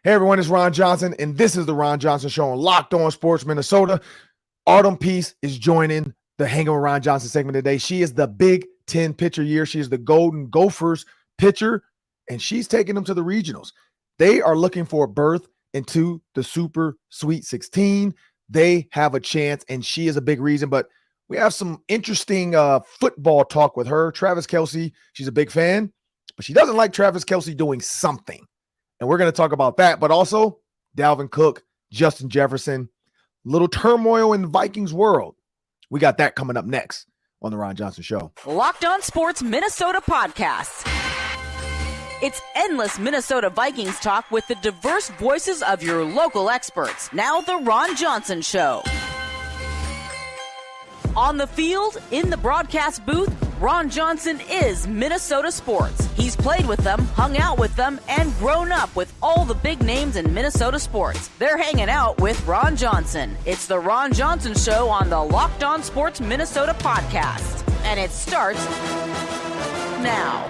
Hey everyone, it's Ron Johnson, and this is the Ron Johnson Show on Locked On Sports Minnesota. Autumn Pease is joining the Hanging with Ron Johnson segment today. She is the Big Ten pitcher year. She is the Golden Gophers pitcher, and she's taking them to the regionals. They are looking for a berth into the Super Sweet 16. They have a chance, and she is a big reason, but we have some interesting football talk with her. Travis Kelce, she's a big fan, but she doesn't like Travis Kelce doing something. And we're going to talk about that, but also Dalvin Cook, Justin Jefferson, little turmoil in the Vikings world. We got that coming up next on the Ron Johnson Show. Locked On Sports Minnesota Podcasts. It's endless Minnesota Vikings talk with the diverse voices of your local experts. Now the Ron Johnson Show. On the field, in the broadcast booth, Ron Johnson is Minnesota sports. He's played with them, hung out with them, and grown up with all the big names in Minnesota sports. They're hanging out with Ron Johnson. It's the Ron Johnson Show on the Locked On Sports Minnesota podcast. And it starts now.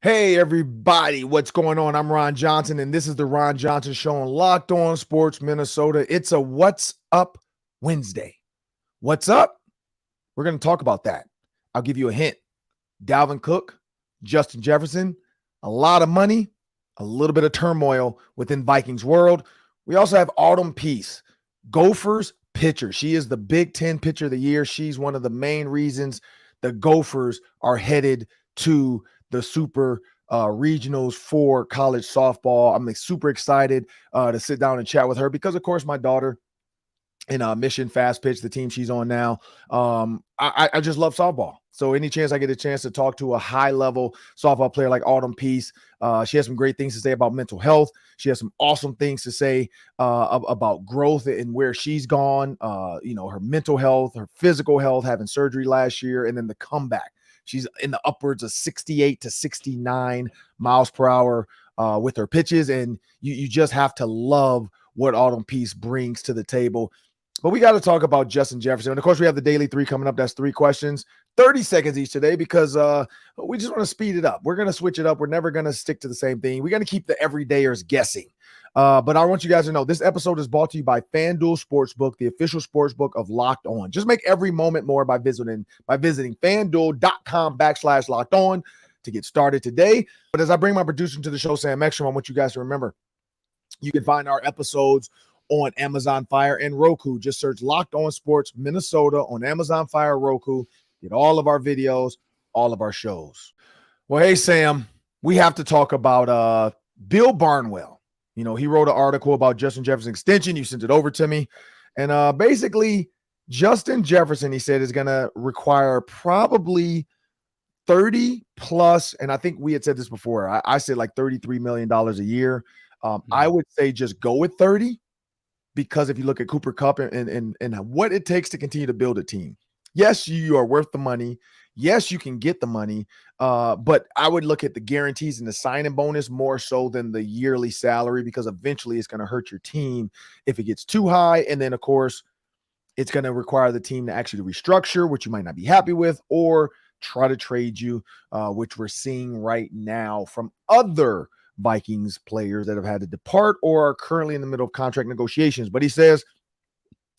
Hey, everybody. What's going on? I'm Ron Johnson, and this is the Ron Johnson Show on Locked On Sports Minnesota. It's a What's Up Wednesday. What's up? We're going to talk about that. I'll give you a hint. Dalvin Cook, Justin Jefferson, a lot of money, a little bit of turmoil within Vikings world. We also have Autumn Pease, Gophers pitcher. She is the Big Ten pitcher of the year. She's one of the main reasons the Gophers are headed to the super regionals for college softball. I'm super excited to sit down and chat with her because, of course, my daughter in Mission Fast Pitch, the team she's on now, I just love softball. So any chance I get a chance to talk to a high-level softball player like Autumn Pease, she has some great things to say about mental health. She has some awesome things to say about growth and where she's gone, her mental health, her physical health, having surgery last year, and then the comeback. She's in the upwards of 68 to 69 miles per hour with her pitches, and you just have to love what Autumn Pease brings to the table. But we got to talk about Justin Jefferson. And, of course, we have the Daily 3 coming up. That's 3 questions, 30 seconds each today because we just want to speed it up. We're going to switch it up. We're never going to stick to the same thing. We're going to keep the everydayers guessing. But I want you guys to know this episode is brought to you by FanDuel Sportsbook, the official sportsbook of Locked On. Just make every moment more by visiting FanDuel.com/Locked On to get started today. But as I bring my producer to the show, Sam Ekstrom, I want you guys to remember you can find our episodes on Amazon Fire and Roku. Just search Locked On Sports Minnesota on Amazon Fire, Roku. Get all of our videos, all of our shows. Well, hey, Sam, we have to talk about Bill Barnwell. You know, he wrote an article about Justin Jefferson extension. You sent it over to me. And basically, Justin Jefferson, he said, is going to require probably 30 plus. And I think we had said this before. I said like $33 million a year. I would say just go with 30 because if you look at Cooper Kupp and what it takes to continue to build a team. Yes, you are worth the money. Yes, you can get the money, but I would look at the guarantees and the signing bonus more so than the yearly salary because eventually it's going to hurt your team if it gets too high. And then, of course, it's going to require the team to actually restructure, which you might not be happy with, or try to trade you, which we're seeing right now from other Vikings players that have had to depart or are currently in the middle of contract negotiations. But he says,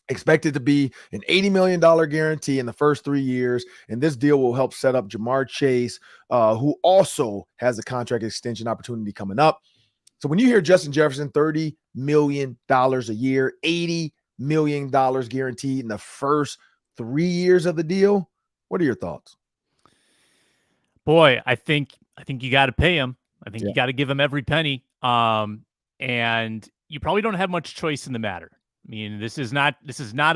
expected to be an $80 million guarantee in the first 3 years. And this deal will help set up Jamar Chase, who also has a contract extension opportunity coming up. So when you hear Justin Jefferson, $30 million a year, $80 million guaranteed in the first 3 years of the deal, what are your thoughts? Boy, I think you got to pay him. I think you got to give him every penny. And you probably don't have much choice in the matter. I mean, this is not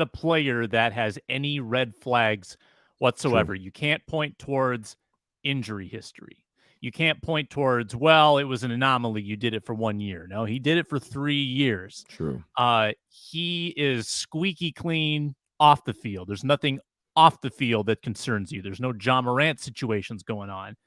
a player that has any red flags whatsoever. True. You can't point towards injury history. You can't point towards, well, it was an anomaly. You did it for 1 year. No, he did it for 3 years. True. He is squeaky clean off the field. There's nothing off the field that concerns you. There's no John Morant situations going on.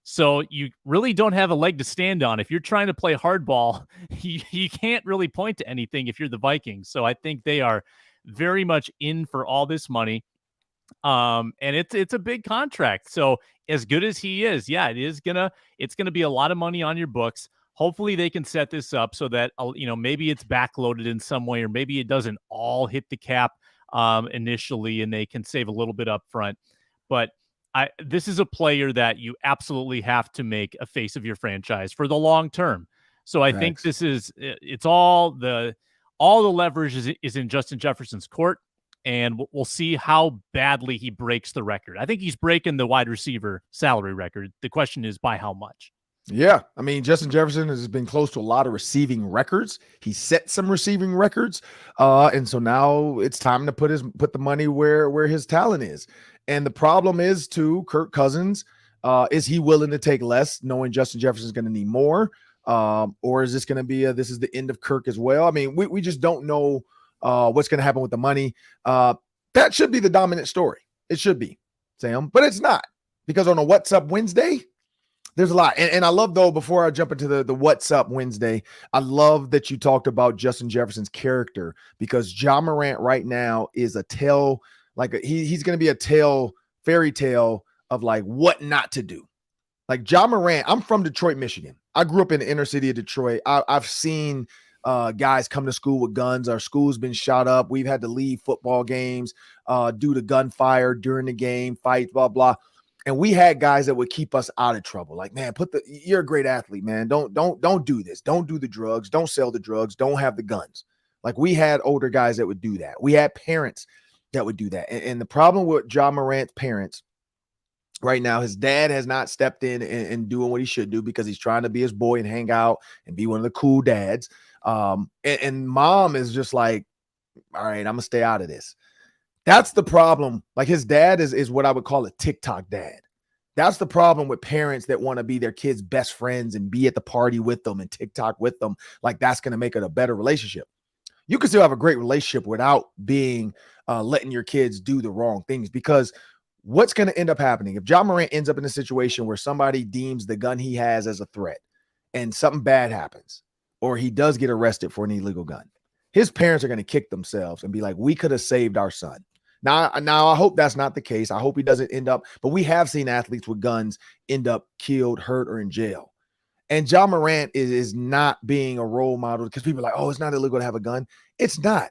So you really don't have a leg to stand on. If you're trying to play hardball, you can't really point to anything if you're the Vikings. So I think they are very much in for all this money. And it's a big contract. So as good as he is, yeah, it's gonna be a lot of money on your books. Hopefully they can set this up so that maybe it's backloaded in some way, or maybe it doesn't all hit the cap initially, and they can save a little bit up front. But this is a player that you absolutely have to make a face of your franchise for the long term. So I think it's all the leverage is in Justin Jefferson's court, and we'll see how badly he breaks the record. I think he's breaking the wide receiver salary record. The question is by how much. Yeah, I mean, Justin Jefferson has been close to a lot of receiving records. He set some receiving records, and so now it's time to put the money where his talent is. And the problem is, too, Kirk Cousins, is he willing to take less, knowing Justin Jefferson is going to need more, or is this going to be this is the end of Kirk as well? I mean, we just don't know what's going to happen with the money. That should be the dominant story. It should be, Sam, but it's not, because on a What's Up Wednesday, there's a lot. And I love, though, before I jump into the What's Up Wednesday, I love that you talked about Justin Jefferson's character, because Ja Morant right now is a tale, he's going to be a fairy tale of like what not to do. Like Ja Morant, I'm from Detroit, Michigan. I grew up in the inner city of Detroit. I've seen guys come to school with guns. Our school's been shot up. We've had to leave football games due to gunfire during the game, fights, blah, blah. And we had guys that would keep us out of trouble. Like, man, you're a great athlete, man. Don't do this. Don't do the drugs. Don't sell the drugs. Don't have the guns. Like, we had older guys that would do that. We had parents that would do that. And the problem with Ja Morant's parents right now, his dad has not stepped in and doing what he should do, because he's trying to be his boy and hang out and be one of the cool dads. And mom is just like, all right, I'm going to stay out of this. That's the problem. Like, his dad is what I would call a TikTok dad. That's the problem with parents that want to be their kids' best friends and be at the party with them and TikTok with them. Like, that's going to make it a better relationship. You can still have a great relationship without being letting your kids do the wrong things, because what's going to end up happening if Ja Morant ends up in a situation where somebody deems the gun he has as a threat and something bad happens, or he does get arrested for an illegal gun, his parents are going to kick themselves and be like, we could have saved our son. Now, I hope that's not the case. I hope he doesn't end up, but we have seen athletes with guns end up killed, hurt, or in jail. And Ja Morant is not being a role model, because people are like, oh, it's not illegal to have a gun. It's not.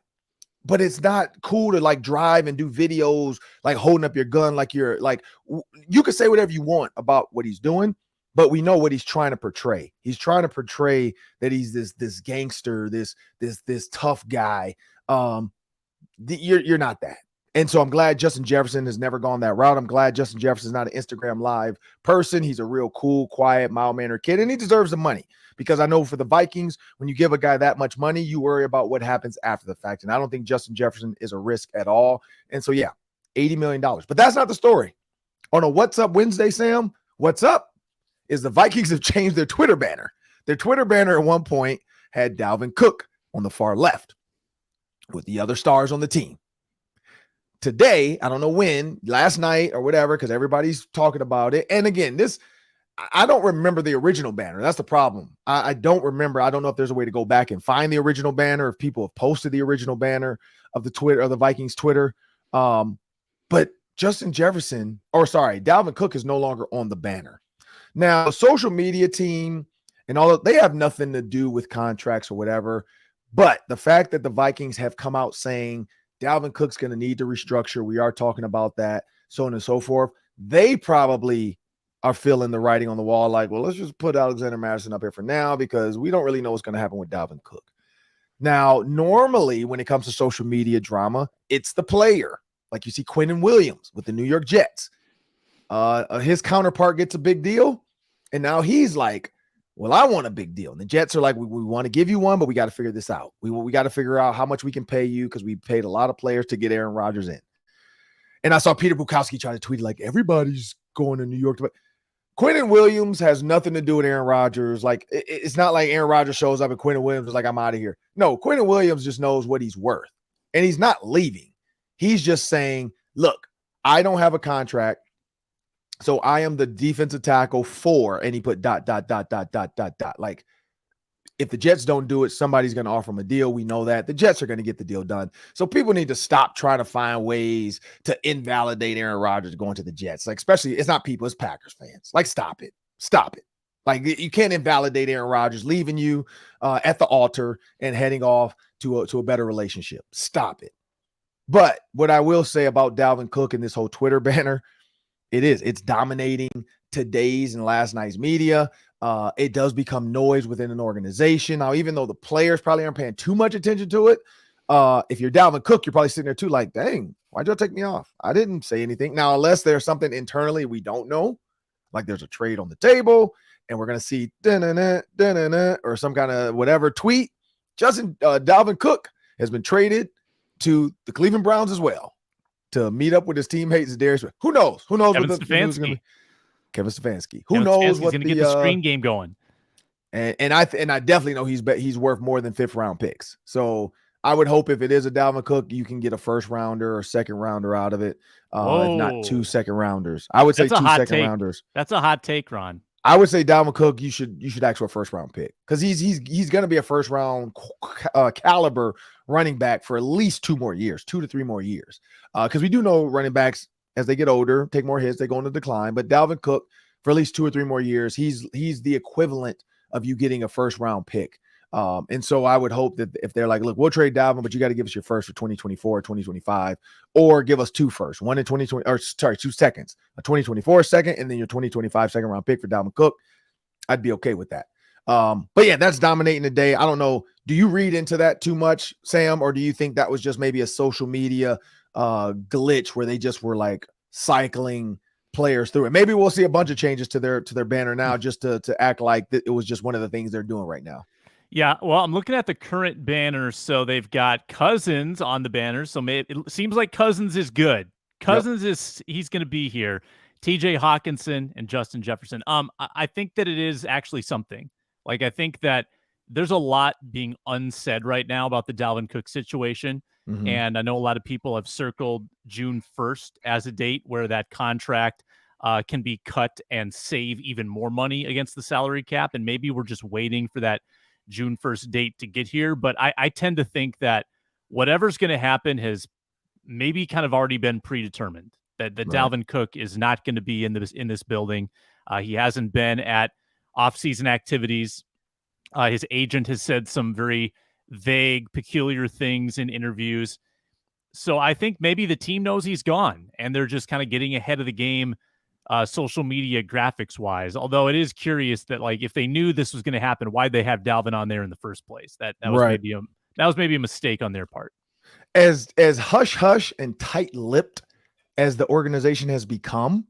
But it's not cool to like drive and do videos like holding up your gun like you're like, you can say whatever you want about what he's doing, but we know what he's trying to portray. He's trying to portray that he's this gangster, this tough guy. You're not that. And so I'm glad Justin Jefferson has never gone that route. I'm glad Justin Jefferson's not an Instagram Live person. He's a real cool, quiet, mild-mannered kid, and he deserves the money, because I know for the Vikings, when you give a guy that much money, you worry about what happens after the fact. And I don't think Justin Jefferson is a risk at all. And so, yeah, $80 million. But that's not the story. On a What's Up Wednesday, Sam, what's up is the Vikings have changed their Twitter banner. Their Twitter banner at one point had Dalvin Cook on the far left with the other stars on the team. Today, I don't know when, last night or whatever, because everybody's talking about it. And again, I don't remember the original banner. That's the problem. I don't remember. I don't know if there's a way to go back and find the original banner, if people have posted the original banner of the Vikings Twitter. But Dalvin Cook is no longer on the banner. Now, the social media team and all they have nothing to do with contracts or whatever. But the fact that the Vikings have come out saying Dalvin Cook's going to need to restructure, we are talking about that, so on and so forth, they probably are feeling the writing on the wall like, well, let's just put Alexander Mattison up here for now, because we don't really know what's going to happen with Dalvin Cook. Now, normally when it comes to social media drama, it's the player. Like you see Quinnen Williams with the New York Jets. His counterpart gets a big deal, and now he's like, well, I want a big deal. And the Jets are like, we want to give you one, but we got to figure this out. We got to figure out how much we can pay you, because we paid a lot of players to get Aaron Rodgers in. And I saw Peter Bukowski try to tweet like, everybody's going to New York. But Quinnen Williams has nothing to do with Aaron Rodgers. Like, it's not like Aaron Rodgers shows up and Quinnen Williams is like, I'm out of here. No, Quinnen Williams just knows what he's worth. And he's not leaving. He's just saying, look, I don't have a contract, so I am the defensive tackle for, and he put ... Like, if the Jets don't do it, somebody's going to offer them a deal. We know that the Jets are going to get the deal done. So people need to stop trying to find ways to invalidate Aaron Rodgers going to the Jets. Like, especially, it's not people, it's Packers fans. Like, stop it. Like, you can't invalidate Aaron Rodgers leaving you at the altar and heading off to a better relationship. Stop it. But what I will say about Dalvin Cook and this whole Twitter banner, it's dominating today's and last night's media. It does become noise within an organization. Now, even though the players probably aren't paying too much attention to it, if you're Dalvin Cook, you're probably sitting there too like, dang, why'd y'all take me off? I didn't say anything. Now, unless there's something internally we don't know, like there's a trade on the table and we're going to see or some kind of whatever tweet, Dalvin Cook has been traded to the Cleveland Browns as well to meet up with his teammate za'darius. Who knows? Who knows Kevin what the news is going to be? Kevin Stefanski. Who knows what's going to get the screen game going? And I definitely know he's worth more than 5th round picks. So I would hope if it is a Dalvin Cook, you can get a 1st rounder or 2nd rounder out of it. If not 2 2nd rounders. I would say 2 2nd rounders. That's a hot take, Ron. I would say Dalvin Cook, you should ask for a 1st round pick because he's going to be a 1st round caliber running back for at least 2 to 3 more years. Because we do know running backs, as they get older, take more hits, they go into decline. But Dalvin Cook, for at least 2 or 3 more years, he's the equivalent of you getting a 1st round pick. And so I would hope that if they're like, look, we'll trade Dalvin, but you got to give us your 1st for 2024, 2025, or give us 2 firsts, 1 in 2020, or sorry, 2 seconds, a 2024 second, and then your 2025 2nd round pick for Dalvin Cook. I'd be okay with that. But yeah, that's dominating the day. I don't know. Do you read into that too much, Sam, or do you think that was just maybe a social media glitch where they just were like cycling players through it? Maybe we'll see a bunch of changes to their banner now just to act like it was just one of the things they're doing right now. Yeah, well, I'm looking at the current banner. So they've got Cousins on the banner. So it seems like Cousins is good. He's going to be here. TJ Hawkinson and Justin Jefferson. I think that it is actually something. Like, I think that there's a lot being unsaid right now about the Dalvin Cook situation. Mm-hmm. And I know a lot of people have circled June 1st as a date where that contract can be cut and save even more money against the salary cap. And maybe we're just waiting for that June 1st date to get here. But I tend to think that whatever's going to happen has maybe kind of already been predetermined, that right. Dalvin Cook is not going to be in this building. He hasn't been at off-season activities. His agent has said some very vague, peculiar things in interviews. So I think maybe the team knows he's gone and they're just kind of getting ahead of the game, social media graphics wise. Although it is curious that, like, if they knew this was going to happen, why'd they have Dalvin on there in the first place? That was right. maybe a mistake on their part. As hush hush and tight lipped as the organization has become,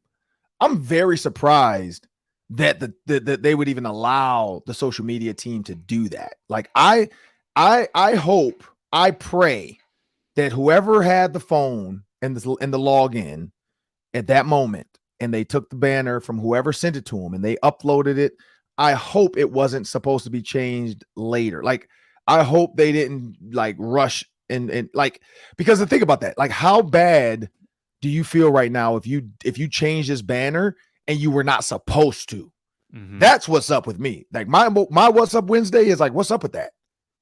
I'm very surprised that that they would even allow the social media team to do that. Like, I hope, I pray that whoever had the phone and the login at that moment, and they took the banner from whoever sent it to them and they uploaded it, I hope it wasn't supposed to be changed later. Like, I hope they didn't like rush and like, because the thing about that, like, how bad do you feel right now if you change this banner and you were not supposed to? Mm-hmm. That's what's up with me. Like, my What's Up Wednesday is like, what's up with that?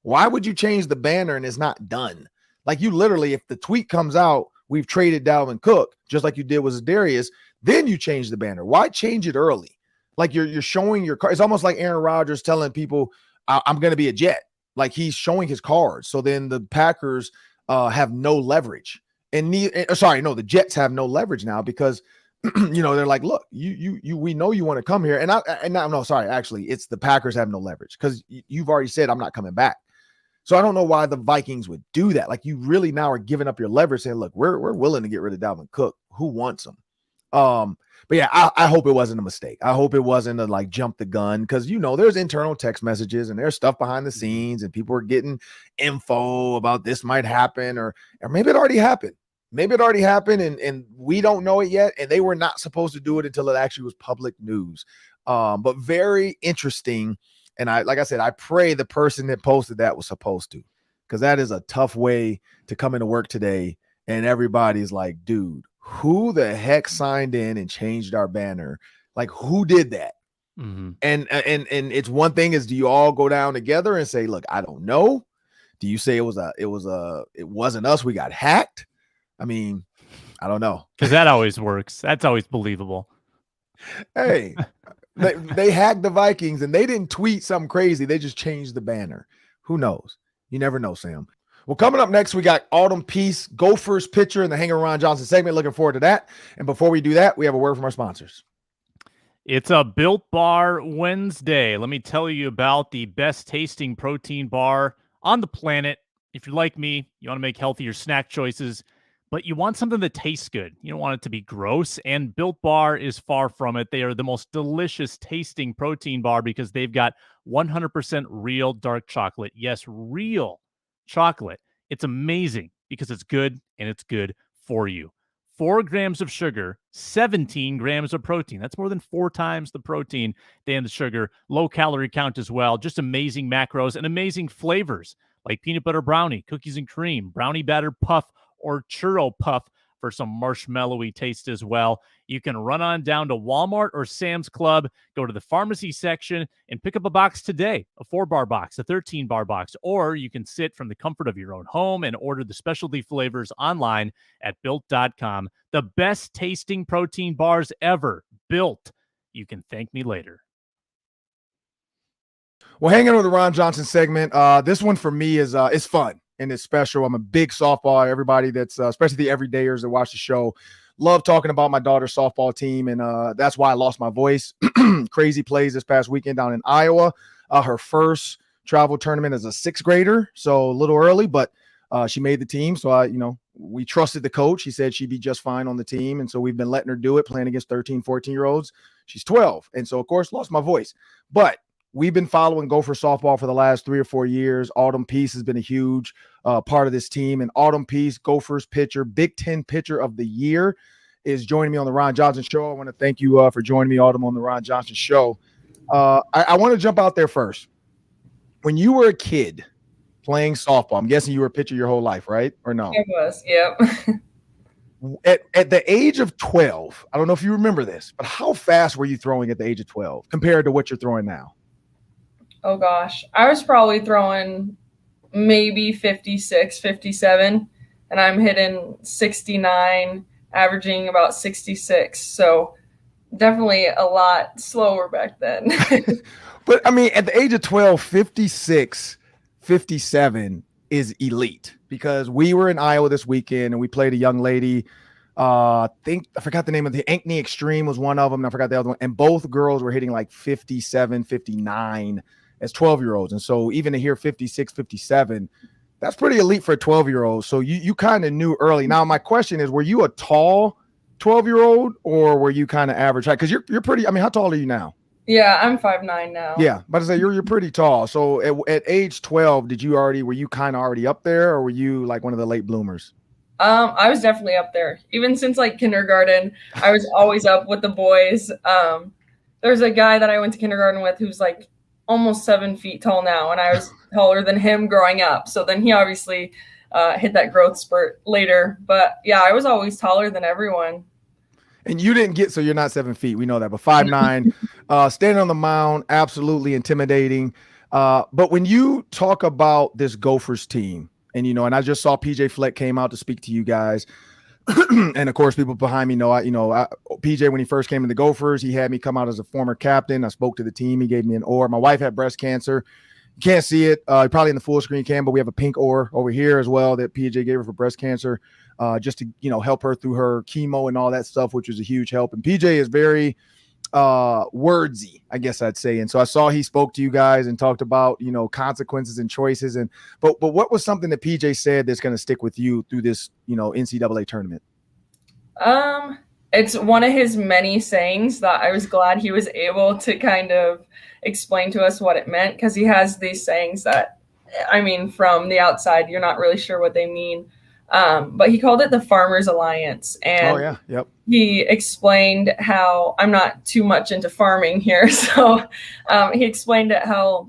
Why would you change the banner and it's not done? Like, you literally, if the tweet comes out, we've traded Dalvin Cook, just like you did with za'darius, then you change the banner. Why change it early? Like, you're showing your card. It's almost like Aaron Rodgers telling people, I'm going to be a Jet. Like, he's showing his cards. So then the Packers have no leverage. The Jets have no leverage now because, they're like, look, we know you want to come here. Actually, it's the Packers have no leverage because you've already said I'm not coming back. So I don't know why the Vikings would do that. Like, you really now are giving up your leverage saying, look, we're willing to get rid of Dalvin Cook. Who wants him? But yeah, I hope it wasn't a mistake. I hope it wasn't a like jump the gun, because there's internal text messages and there's stuff behind the scenes and people are getting info about this might happen or maybe it already happened. Maybe it already happened and we don't know it yet. And they were not supposed to do it until it actually was public news. But very interesting. And like I said, I pray the person that posted that was supposed to, because that is a tough way to come into work today. And everybody's like, dude, who the heck signed in and changed our banner? Like, who did that? Mm-hmm. And it's one thing is, do you all go down together and say, look, I don't know? Do you say it wasn't us, we got hacked? I mean, I don't know. Because that always works. That's always believable. Hey, they hacked the Vikings and they didn't tweet something crazy. They just changed the banner. Who knows? You never know, Sam. Well, coming up next, we got Autumn Pease, Gophers pitcher in the Hanging Ron Johnson segment. Looking forward to that. And before we do that, we have a word from our sponsors. It's a Built Bar Wednesday. Let me tell you about the best tasting protein bar on the planet. If you're like me, you want to make healthier snack choices, but you want something that tastes good. You don't want it to be gross, and Built Bar is far from it. They are the most delicious tasting protein bar because they've got 100% real dark chocolate. Yes, real chocolate. It's amazing because it's good and it's good for you. 4 grams of sugar, 17 grams of protein. That's more than 4 times the protein than the sugar. Low calorie count as well. Just amazing macros and amazing flavors like peanut butter brownie, cookies and cream, brownie batter puff, or churro puff for some marshmallowy taste as well. You can run on down to Walmart or Sam's Club, go to the pharmacy section, and pick up a box today, a 4-bar box, a 13-bar box, or you can sit from the comfort of your own home and order the specialty flavors online at Built.com. The best tasting protein bars ever. Built. You can thank me later. Well, hanging on the Ron Johnson segment, this one for me is fun. And it's special. I'm a big softball. Everybody that's, especially the everydayers that watch the show, love talking about my daughter's softball team. And that's why I lost my voice. Crazy plays this past weekend down in Iowa. Her first travel tournament as a 6th grader. So a little early, but she made the team. So we trusted the coach. He said she'd be just fine on the team. And so we've been letting her do it, playing against 13, 14-year-olds. She's 12. And so, of course, lost my voice. But we've been following Gopher softball for the last 3 or 4 years. Autumn Pease has been a huge part of this team. And Autumn Pease, Gophers pitcher, Big Ten pitcher of the year, is joining me on the Ron Johnson Show. I want to thank you for joining me, Autumn, on the Ron Johnson Show. I want to jump out there first. When you were a kid playing softball, I'm guessing you were a pitcher your whole life, right? Or no? It was, yep. At the age of 12, I don't know if you remember this, but how fast were you throwing at the age of 12 compared to what you're throwing now? Oh, gosh. I was probably throwing maybe 56, 57, and I'm hitting 69, averaging about 66. So definitely a lot slower back then. But, I mean, at the age of 12, 56, 57 is elite because we were in Iowa this weekend and we played a young lady. I forgot the name of the Ankney Extreme was one of them. And I forgot the other one. And both girls were hitting like 57, 59 as 12-year-olds. And so even to hear 56, 57, that's pretty elite for a 12-year-old. So you kind of knew early. Now, my question is, were you a tall 12-year-old or were you kind of average height? Because you're pretty, I mean, how tall are you now? Yeah, I'm 5'9" now. Yeah, but I say you're pretty tall. So at age 12, were you kind of already up there or were you like one of the late bloomers? I was definitely up there. Even since like kindergarten, I was always up with the boys. There's a guy that I went to kindergarten with who's like almost 7 feet tall now, and I was taller than him growing up. So then he obviously hit that growth spurt later. But yeah, I was always taller than everyone. And you didn't get, so you're not 7 feet. We know that, but 5'9", standing on the mound, absolutely intimidating. But when you talk about this Gophers team, and and I just saw PJ Fleck came out to speak to you guys. And of course, people behind me know, PJ, when he first came in the Gophers, he had me come out as a former captain. I spoke to the team. He gave me an oar. My wife had breast cancer. You can't see it. Probably in the full screen cam, but we have a pink oar over here as well that PJ gave her for breast cancer, just to, help her through her chemo and all that stuff, which was a huge help. And PJ is very wordsy, I guess I'd say. And so I saw he spoke to you guys and talked about, consequences and choices. But what was something that PJ said that's going to stick with you through this, NCAA tournament? It's one of his many sayings that I was glad he was able to kind of explain to us what it meant, because he has these sayings that, I mean, from the outside, you're not really sure what they mean. But he called it the Farmers Alliance. And he explained how, I'm not too much into farming here, so he explained it how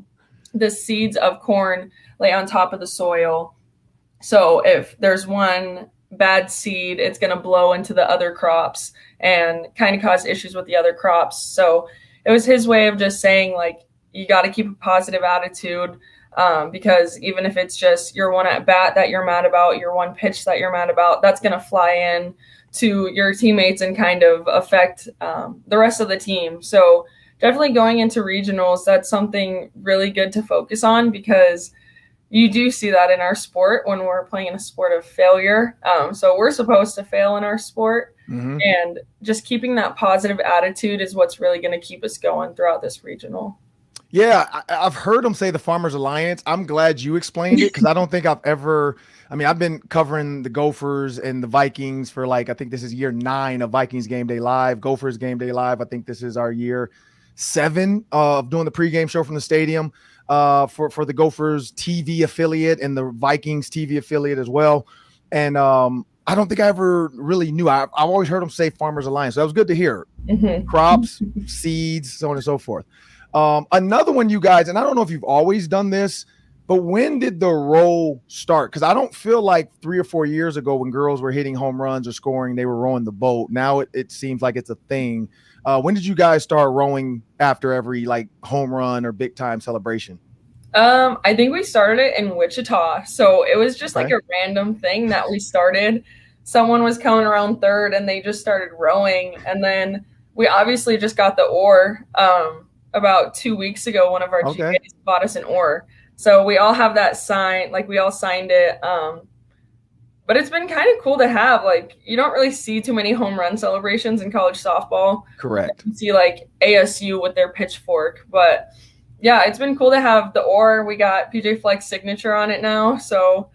the seeds of corn lay on top of the soil. So if there's one bad seed, it's going to blow into the other crops and kind of cause issues with the other crops. So it was his way of just saying, like, you got to keep a positive attitude, because even if it's just your one at bat that you're mad about, your one pitch that you're mad about, that's going to fly in to your teammates and kind of affect the rest of the team. So definitely going into regionals, that's something really good to focus on, because you do see that in our sport when we're playing in a sport of failure. So we're supposed to fail in our sport. And just keeping that positive attitude is what's really going to keep us going throughout this regional. Yeah, I've heard them say the Farmers Alliance. I'm glad you explained it, because I don't think I've ever – I mean, I've been covering the Gophers and the Vikings for, like, I think this is year 9 of Vikings Game Day Live, Gophers Game Day Live. I think this is our year 7 of doing the pregame show from the stadium for the Gophers TV affiliate and the Vikings TV affiliate as well. And I don't think I ever really knew. I've always heard them say Farmers Alliance. So that was good to hear. Crops, seeds, so on and so forth. Another one, you guys, and I don't know if you've always done this, but when did the row start? Because I don't feel like 3 or 4 years ago when girls were hitting home runs or scoring, they were rowing the boat. Now it seems like it's a thing. When did you guys start rowing after every, like, home run or big time celebration? I think we started it in Wichita. So it was just like a random thing that we started. Someone was coming around third and they just started rowing. And then we obviously just got the oar. About 2 weeks ago, one of our GAs bought us an oar. So we all have that sign, like we all signed it. But it's been kind of cool to have, like, you don't really see too many home run celebrations in college softball. Correct. You see like ASU with their pitchfork, but yeah, it's been cool to have the oar. We got PJ Fleck's signature on it now. So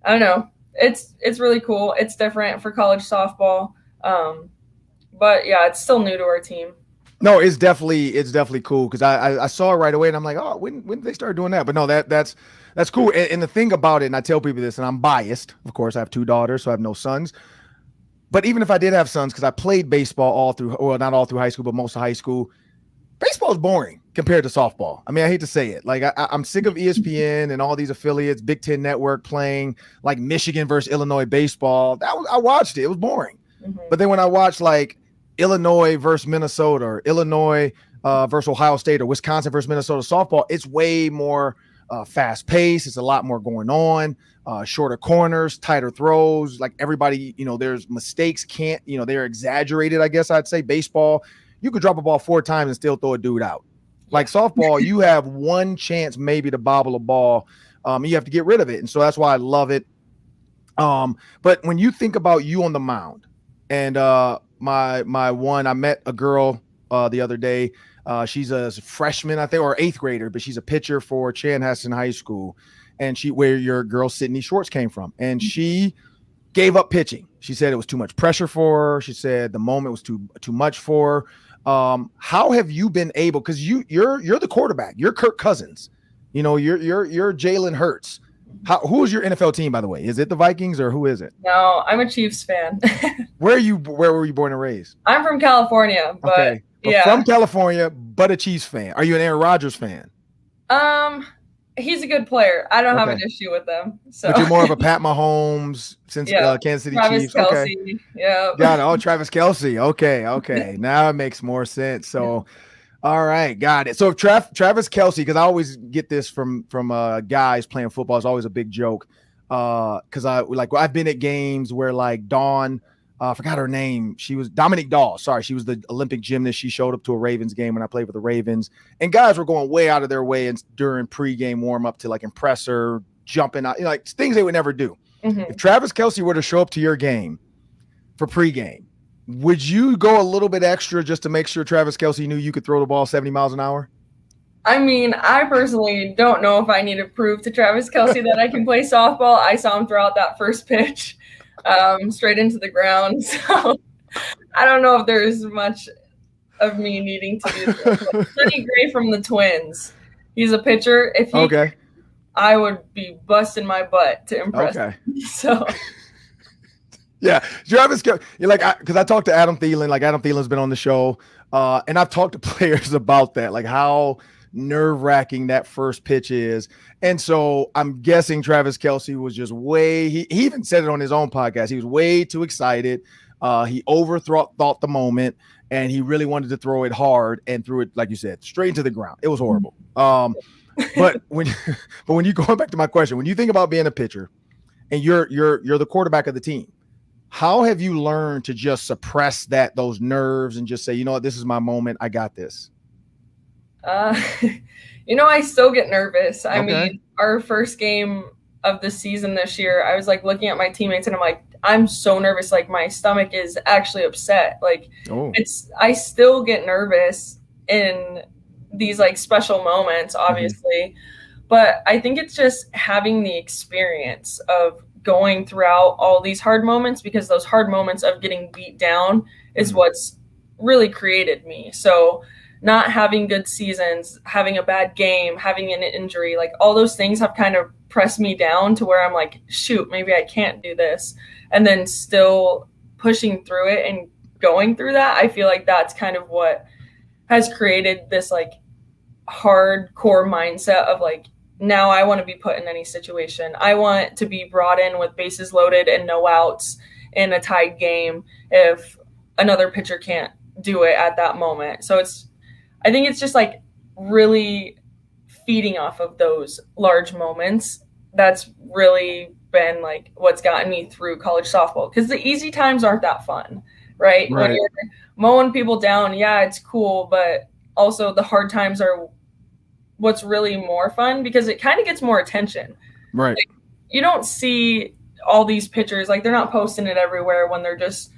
I don't know. It's really cool. It's different for college softball. But yeah, it's still new to our team. No, it's definitely cool, because I saw it right away and I'm like, oh, when did they start doing that? But no, that's cool. And the thing about it, and I tell people this, and I'm biased, of course, I have 2 daughters, so I have no sons. But even if I did have sons, because I played baseball not all through high school, but most of high school, baseball is boring compared to softball. I mean, I hate to say it. Like, I'm sick of ESPN and all these affiliates, Big Ten Network playing like Michigan versus Illinois baseball. I watched it. It was boring. But then when I watched, like, Illinois versus Minnesota, or Illinois versus Ohio State, or Wisconsin versus Minnesota softball, it's way more fast paced. It's a lot more going on, shorter corners, tighter throws. Like, everybody, there's mistakes, they're exaggerated, I guess I'd say. Baseball, you could drop a ball 4 times and still throw a dude out. Like, softball, you have one chance maybe to bobble a ball. You have to get rid of it. And so that's why I love it. But when you think about you on the mound, and I met a girl the other day. She's a freshman, I think, or 8th grader, but she's a pitcher for Chanhassen High School, and where your girl Sydney Schwartz came from. And she gave up pitching. She said it was too much pressure for her. She said the moment was too much for her. How have you been able? Because you're the quarterback. You're Kirk Cousins. You're Jalen Hurts. Who is your NFL team, by the way? Is it the Vikings, or who is it? No, I'm a Chiefs fan. Where were you born and raised? I'm from California, but yeah. From California, but a Chiefs fan. Are you an Aaron Rodgers fan? He's a good player. I don't have an issue with them. So. But you're more of a Pat Mahomes since Kansas City Travis Chiefs. Kelce. Okay. Yeah. Got it. Oh, Travis Kelce. Okay. Now it makes more sense. So, all right, got it. So Travis Kelce, because I always get this from guys playing football. It's always a big joke. Because I've been at games where, like, Dawn, I forgot her name. She was Dominique Dawes. Sorry, she was the Olympic gymnast. She showed up to a Ravens game when I played with the Ravens, and guys were going way out of their way during pregame warm up to, like, impress her, jumping out, like, things they would never do. If Travis Kelce were to show up to your game for pregame, would you go a little bit extra just to make sure Travis Kelce knew you could throw the ball 70 miles an hour? I mean, I personally don't know if I need to prove to Travis Kelce that I can play softball. I saw him throw out that first pitch straight into the ground. So I don't know if there's much of me needing to do this. Like, Sonny Gray from the Twins. He's a pitcher. If he I would be busting my butt to impress him. So yeah, Travis, because I talked to Adam Thielen. Like, Adam Thielen's been on the show, and I've talked to players about that, like how nerve-wracking that first pitch is. And so I'm guessing Travis Kelce was just he even said it on his own podcast. He was way too excited. He thought the moment, and he really wanted to throw it hard and threw it, like you said, straight into the ground. It was horrible. But when you going back to my question, when you think about being a pitcher and you're the quarterback of the team, how have you learned to just suppress those nerves and just say, you know what, this is my moment, I got this? I still get nervous. I mean, our first game of the season this year, I was like looking at my teammates and I'm like, I'm so nervous. Like my stomach is actually upset. Like I still get nervous in these like special moments, obviously, but I think it's just having the experience of going throughout all these hard moments, because those hard moments of getting beat down is what's really created me. So not having good seasons, having a bad game, having an injury, like all those things have kind of pressed me down to where I'm like, shoot, maybe I can't do this. And then still pushing through it and going through that, I feel like that's kind of what has created this like hardcore mindset of like, now I want to be put in any situation. I want to be brought in with bases loaded and no outs in a tied game if another pitcher can't do it at that moment. So I think it's just like really feeding off of those large moments. That's really been like what's gotten me through college softball, because the easy times aren't that fun, right? When you're mowing people down, yeah, it's cool, but also the hard times are what's really more fun, because it kind of gets more attention. Right. Like, you don't see all these pitchers, like they're not posting it everywhere when they're just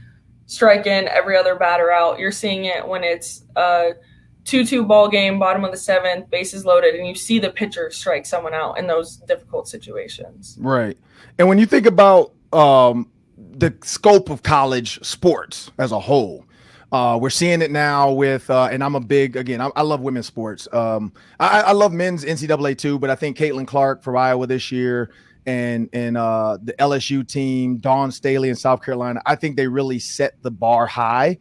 striking every other batter out. You're seeing it when it's a 2-2 ball game, bottom of the seventh, bases loaded, and you see the pitcher strike someone out in those difficult situations. Right. And when you think about the scope of college sports as a whole, we're seeing it now with, and I'm a big, again, I love women's sports. I love men's NCAA too, but I think Caitlin Clark for Iowa this year and the LSU team, Dawn Staley in South Carolina, I think they really set the bar high.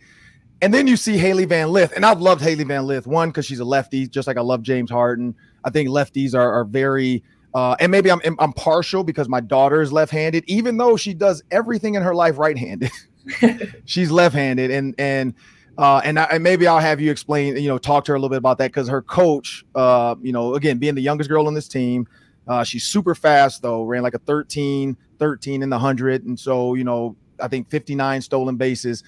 And then you see Haley Van Lith, and I've loved Haley Van Lith, one, because she's a lefty, just like I love James Harden. I think lefties are very, and maybe I'm partial because my daughter is left-handed, even though she does everything in her life right-handed. She's left-handed, and maybe I'll have you explain, talk to her a little bit about that, because her coach, again, being the youngest girl on this team, she's super fast though, ran like a 13 in the 100, and so I think 59 stolen bases.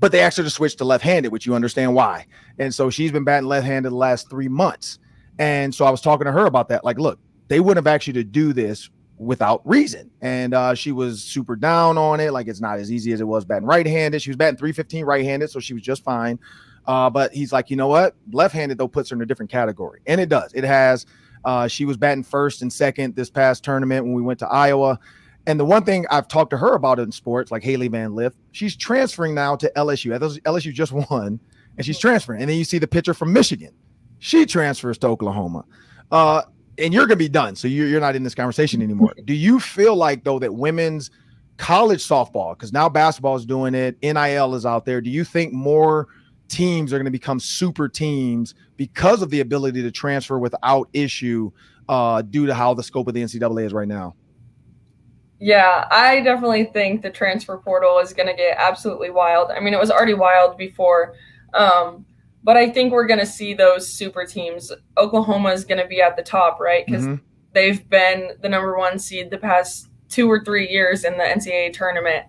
But they asked her to switch to left-handed, which you understand why. And so she's been batting left-handed the last 3 months. And so I was talking to her about that. Like, look, they wouldn't have asked you to do this without reason. And she was super down on it. Like, it's not as easy as it was batting right-handed. She was batting .315 right-handed, so she was just fine. But he's like, you know what? Left-handed, though, puts her in a different category. And it does. It has. She was batting first and second this past tournament when we went to Iowa. And the one thing I've talked to her about in sports, like Haley Van Lith, she's transferring now to LSU. LSU just won, and she's transferring. And then you see the pitcher from Michigan. She transfers to Oklahoma. And you're going to be done, so you're not in this conversation anymore. Do you feel like, though, that women's college softball, because now basketball is doing it, NIL is out there, do you think more teams are going to become super teams because of the ability to transfer without issue due to how the scope of the NCAA is right now? Yeah, I definitely think the transfer portal is going to get absolutely wild. I mean, it was already wild before, but I think we're going to see those super teams. Oklahoma is going to be at the top, right? Because they've been the number 1 seed the past 2 or 3 years in the NCAA tournament,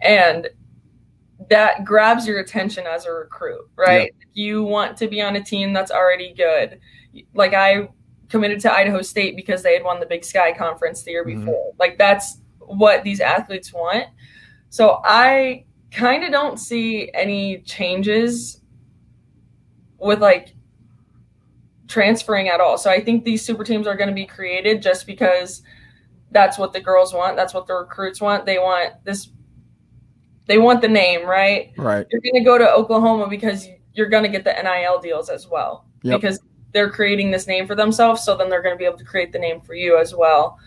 and that grabs your attention as a recruit, right? Yep. You want to be on a team that's already good. Like, I committed to Idaho State because they had won the Big Sky Conference the year before. Like, that's what these athletes want. So I kind of don't see any changes with like transferring at all. So I think these super teams are going to be created just because that's what the girls want. That's what the recruits want. They want this. They want the name, right? Right. You're going to go to Oklahoma because you're going to get the NIL deals as well, because they're creating this name for themselves. So then they're going to be able to create the name for you as well.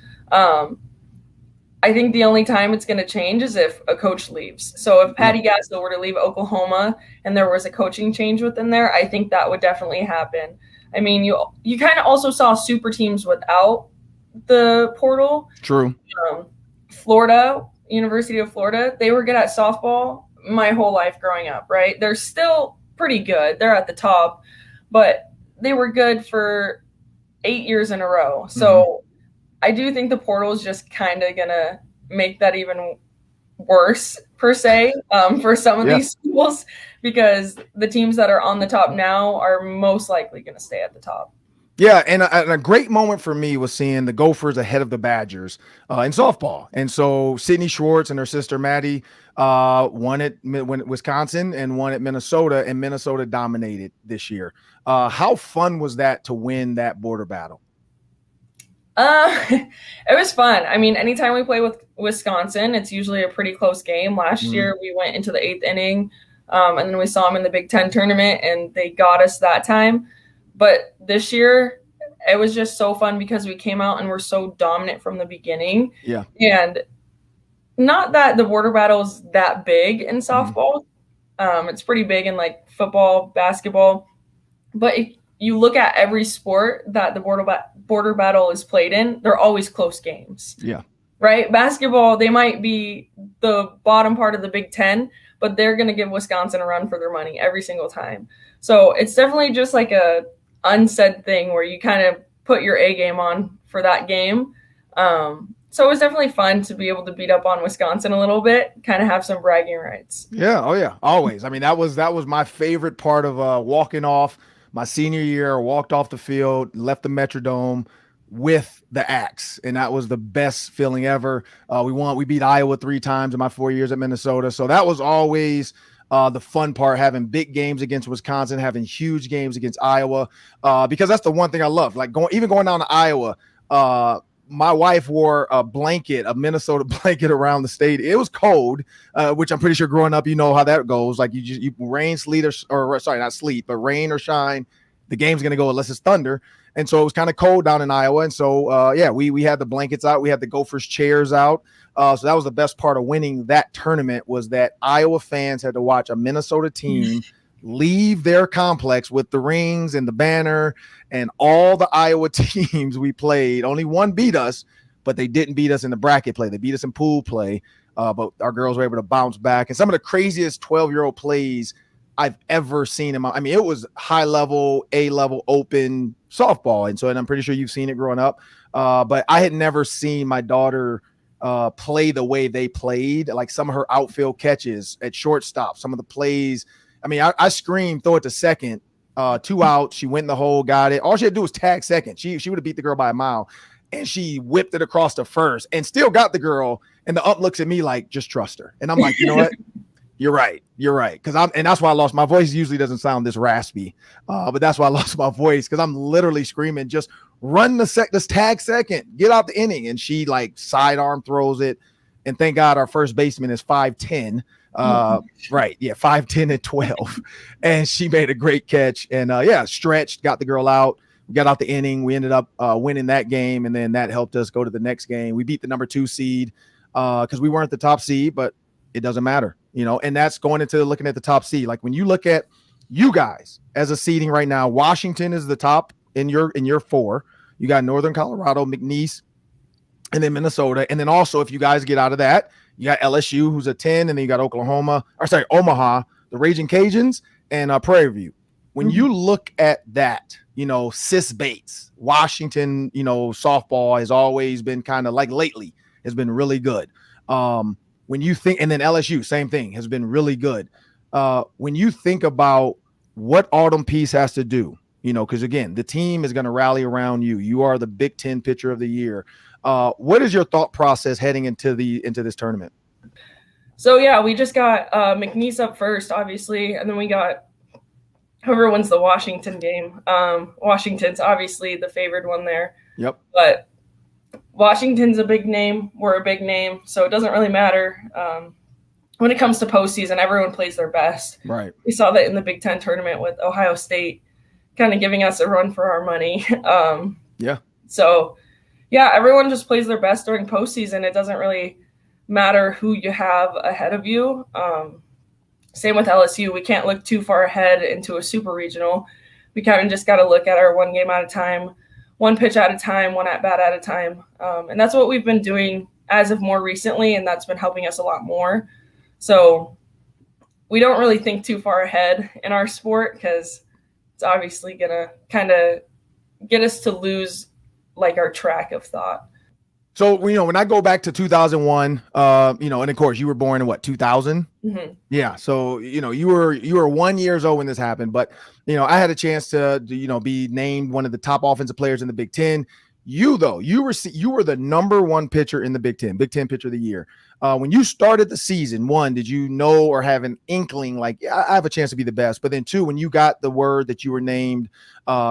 I think the only time it's going to change is if a coach leaves. So if Patty Gasso were to leave Oklahoma and there was a coaching change within there, I think that would definitely happen. I mean, you kind of also saw super teams without the portal. True. Florida, University of Florida, they were good at softball. my whole life growing up, right? They're still pretty good. They're at the top, but they were good for 8 years in a row. So I do think the portal is just kind of going to make that even worse, per se, for some of these schools, because the teams that are on the top now are most likely going to stay at the top. Yeah, and a great moment for me was seeing the Gophers ahead of the Badgers in softball. And so Sydney Schwartz and her sister Maddie won at Wisconsin and won at Minnesota, and Minnesota dominated this year. How fun was that to win that border battle? It was fun. I mean, anytime we play with Wisconsin, it's usually a pretty close game. Last year, we went into the 8th inning, and then we saw them in the Big Ten tournament, and they got us that time. But this year, it was just so fun because we came out and were so dominant from the beginning. Yeah. And not that the border battle is that big in softball. It's pretty big in like football, basketball. But if you look at every sport that the border battle is played in, they're always close games. Yeah. Right? Basketball, they might be the bottom part of the Big Ten, but they're going to give Wisconsin a run for their money every single time. So it's definitely just like a unsaid thing where you kind of put your A game on for that game. So it was definitely fun to be able to beat up on Wisconsin a little bit, kind of have some bragging rights. Yeah. Oh yeah. Always. I mean, that was my favorite part of walking off my senior year. I walked off the field, left the Metrodome with the axe, and that was the best feeling ever. We beat Iowa 3 times in my 4 years at Minnesota. So that was always the fun part, having big games against Wisconsin, having huge games against Iowa, because that's the one thing I love. Like going down to Iowa, my wife wore a Minnesota blanket around the stadium. It was cold, which I'm pretty sure growing up, you know how that goes. Like you rain, sleet, or sorry, not sleet, but rain or shine, the game's going to go unless it's thunder. And so it was kind of cold down in Iowa. And so, we had the blankets out. We had the Gophers chairs out. So that was the best part of winning that tournament, was that Iowa fans had to watch a Minnesota team leave their complex with the rings and the banner and all the Iowa teams we played. Only one beat us, but they didn't beat us in the bracket play. They beat us in pool play, but our girls were able to bounce back. And some of the craziest 12-year-old plays I've ever seen it was high-level, A-level open softball. And I'm pretty sure you've seen it growing up. But I had never seen my daughter play the way they played, like some of her outfield catches at shortstop, some of the plays. I mean, I screamed, throw it to second, 2 outs. She went in the hole, got it. All she had to do was tag second. She would have beat the girl by a mile. And she whipped it across to first and still got the girl. And the ump looks at me like, just trust her. And I'm like, you know what? You're right. And that's why I lost my voice. Usually doesn't sound this raspy, but that's why I lost my voice, because I'm literally screaming, just run this tag second, get out the inning. And she like sidearm throws it. And thank God our first baseman is 5'10". Right. Yeah. 5'10" and 12. And she made a great catch and stretched, got the girl out. We got out the inning. We ended up winning that game. And then that helped us go to the next game. We beat the number 2 seed because we weren't the top seed, but it doesn't matter, and that's going into looking at the top seed. Like when you look at you guys as a seeding right now, Washington is the top in your 4. You got Northern Colorado, McNeese, and then Minnesota. And then also, if you guys get out of that, you got LSU, who's a 10, and then you got Omaha, the Raging Cajuns, and Prairie View. When you look at that, Sis Bates, Washington, softball has always been kind of like lately has been really good. When you think, and then LSU, same thing, has been really good. When you think about what Autumn Pease has to do, because again, the team is going to rally around you. You are the Big Ten pitcher of the year. What is your thought process heading into this tournament? So yeah, we just got McNeese up first, obviously, and then we got whoever wins the Washington game. Washington's obviously the favored one there. Yep. But Washington's a big name. We're a big name, so it doesn't really matter. When it comes to postseason, everyone plays their best. Right. We saw that in the Big Ten tournament with Ohio State kind of giving us a run for our money. So, everyone just plays their best during postseason. It doesn't really matter who you have ahead of you. Same with LSU. We can't look too far ahead into a super regional. We kind of just got to look at our one game at a time, one pitch at a time, one at-bat at a time. And that's what we've been doing as of more recently, and that's been helping us a lot more. So we don't really think too far ahead in our sport because it's obviously going to kind of get us to lose like our track of thought. So, when I go back to 2001, and of course you were born in 2000. Mm-hmm. Yeah. So, you were 1 year old when this happened, but, I had a chance to, be named one of the top offensive players in the Big Ten. You were the number one pitcher in the Big Ten pitcher of the year. When you started the season, one, did you know or have an inkling like, I have a chance to be the best? But then two, when you got the word that you were named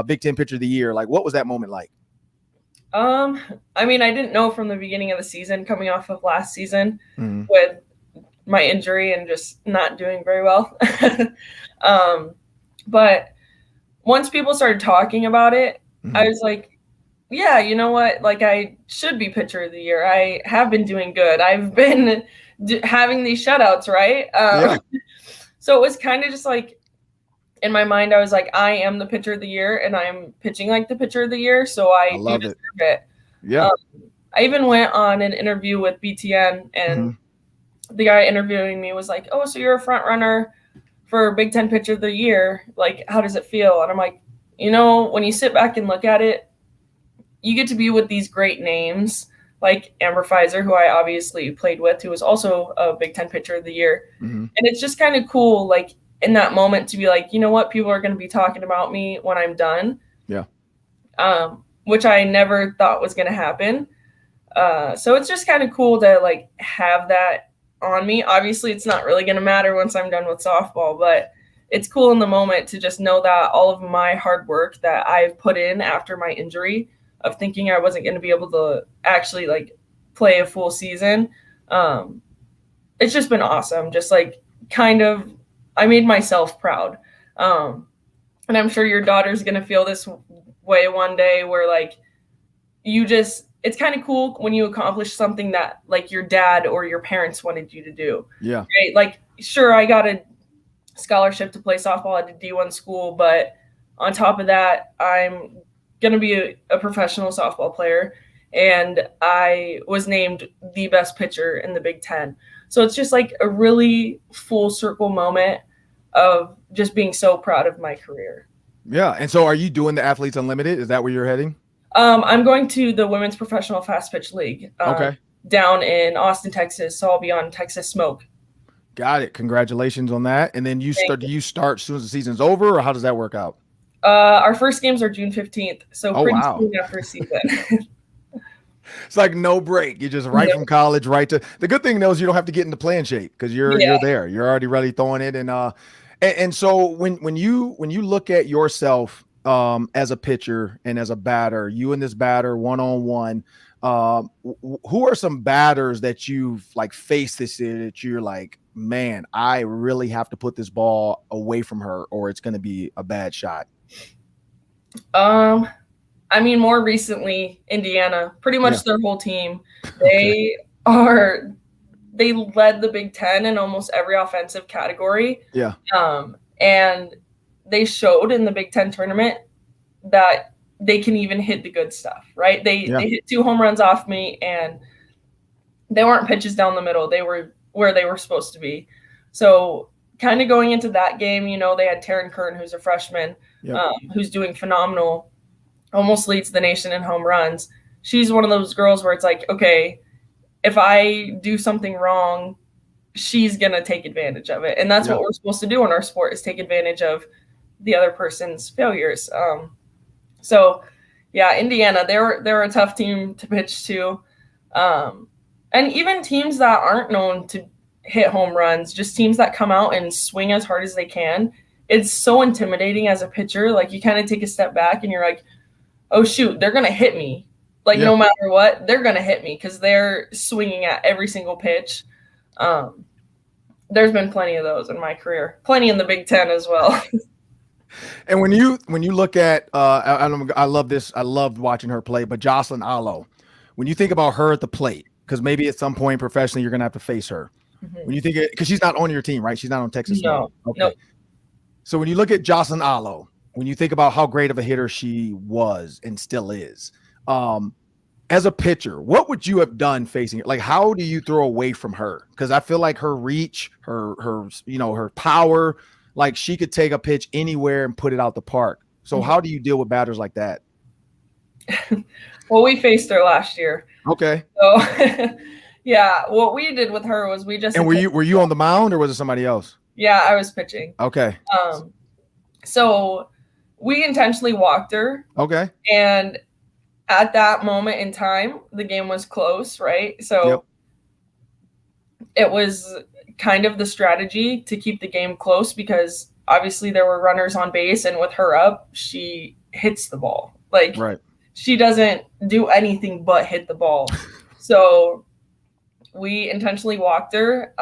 Big Ten pitcher of the year, like what was that moment like? I mean, I didn't know from the beginning of the season, coming off of last season with my injury and just not doing very well. But once people started talking about it, I was like, yeah, you know what? Like, I should be pitcher of the year. I have been doing good. I've been having these shutouts, right? So it was kind of just like, in my mind, I was like, I am the pitcher of the year, and I'm pitching like the pitcher of the year, so I do deserve it. Yeah. I even went on an interview with BTN, and the guy interviewing me was like, oh, so you're a front runner for Big Ten pitcher of the year. Like, how does it feel? And I'm like, when you sit back and look at it, you get to be with these great names like Amber Pfizer, who I obviously played with, who was also a Big Ten pitcher of the year. And it's just kind of cool, like, in that moment to be like, you know what, people are going to be talking about me when I'm done. Yeah. Which I never thought was going to happen. So it's just kind of cool to like have that on me. Obviously it's not really going to matter once I'm done with softball, but it's cool in the moment to just know that all of my hard work that I've put in after my injury of thinking I wasn't going to be able to actually like play a full season. It's just been awesome. Just like kind of, I made myself proud. And I'm sure your daughter's going to feel this way one day where like it's kind of cool when you accomplish something that like your dad or your parents wanted you to do. Yeah. Right? Like, sure, I got a scholarship to play softball at a D1 school, but on top of that, I'm going to be a professional softball player. And I was named the best pitcher in the Big Ten. So it's just like a really full circle moment of just being so proud of my career. Yeah. And so are you doing the Athletes Unlimited? Is that where you're heading? I'm going to the Women's Professional Fast Pitch League down in Austin, Texas. So I'll be on Texas Smoke. Got it. Congratulations on that. And then do you start as soon as the season's over, or how does that work out? Our first games are June 15th. So pretty soon after season. It's like no break. You're just from college right to the good thing though is you don't have to get into playing shape because you're there. You're already really throwing it. And so when you look at yourself as a pitcher and as a batter, you and this batter one-on-one, who are some batters that you've like faced this year that you're like, man, I really have to put this ball away from her or it's going to be a bad shot? I mean, more recently, Indiana, pretty much their whole team, they led the Big Ten in almost every offensive category. Yeah. And they showed in the Big Ten tournament that they can even hit the good stuff, right? They hit 2 home runs off me, and they weren't pitches down the middle. They were where they were supposed to be. So kind of going into that game, they had Taryn Kern, who's a freshman, who's doing phenomenal, almost leads the nation in home runs. She's one of those girls where it's like, okay, if I do something wrong, she's going to take advantage of it. And that's what we're supposed to do in our sport, is take advantage of the other person's failures. So yeah, Indiana, they're a tough team to pitch to. And even teams that aren't known to hit home runs, just teams that come out and swing as hard as they can. It's so intimidating as a pitcher. Like, you kind of take a step back and you're like, oh shoot, they're going to hit me. Like, no matter what, they're going to hit me because they're swinging at every single pitch. There's been plenty of those in my career, plenty in the Big Ten as well. And when you look at, I love this. I loved watching her play, but Jocelyn Alo, when you think about her at the plate, because maybe at some point professionally you're going to have to face her. When you think because she's not on your team, right? She's not on Texas. No. Okay. Nope. So when you look at Jocelyn Alo, when you think about how great of a hitter she was and still is, As a pitcher, what would you have done facing it? Like, how do you throw away from her? Because I feel like her reach, her power, like she could take a pitch anywhere and put it out the park. So how do you deal with batters like that? Well, we faced her last year. Okay. So yeah, what we did with her was we just. And were you on the mound or was it somebody else? Yeah, I was pitching. Okay. So we intentionally walked her. Okay. And at that moment in time, the game was close, right? So It was kind of the strategy to keep the game close because obviously there were runners on base, and with her up, she hits the ball. Like, she doesn't do anything but hit the ball. So we intentionally walked her.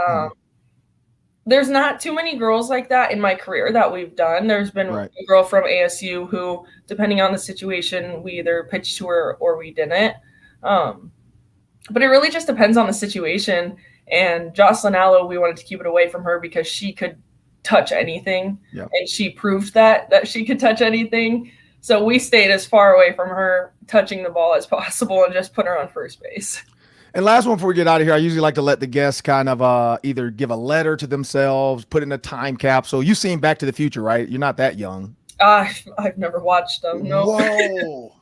There's not too many girls like that in my career that we've done. There's been a girl from ASU who, depending on the situation, we either pitched to her or we didn't. But it really just depends on the situation. And Jocelyn Allo, we wanted to keep it away from her because she could touch anything. And she proved that she could touch anything. So we stayed as far away from her touching the ball as possible and just put her on first base. And last one before we get out of here, I usually like to let the guests kind of either give a letter to themselves, put in a time capsule. You've seen Back to the Future, right? You're not that young. I've never watched them. No. Whoa.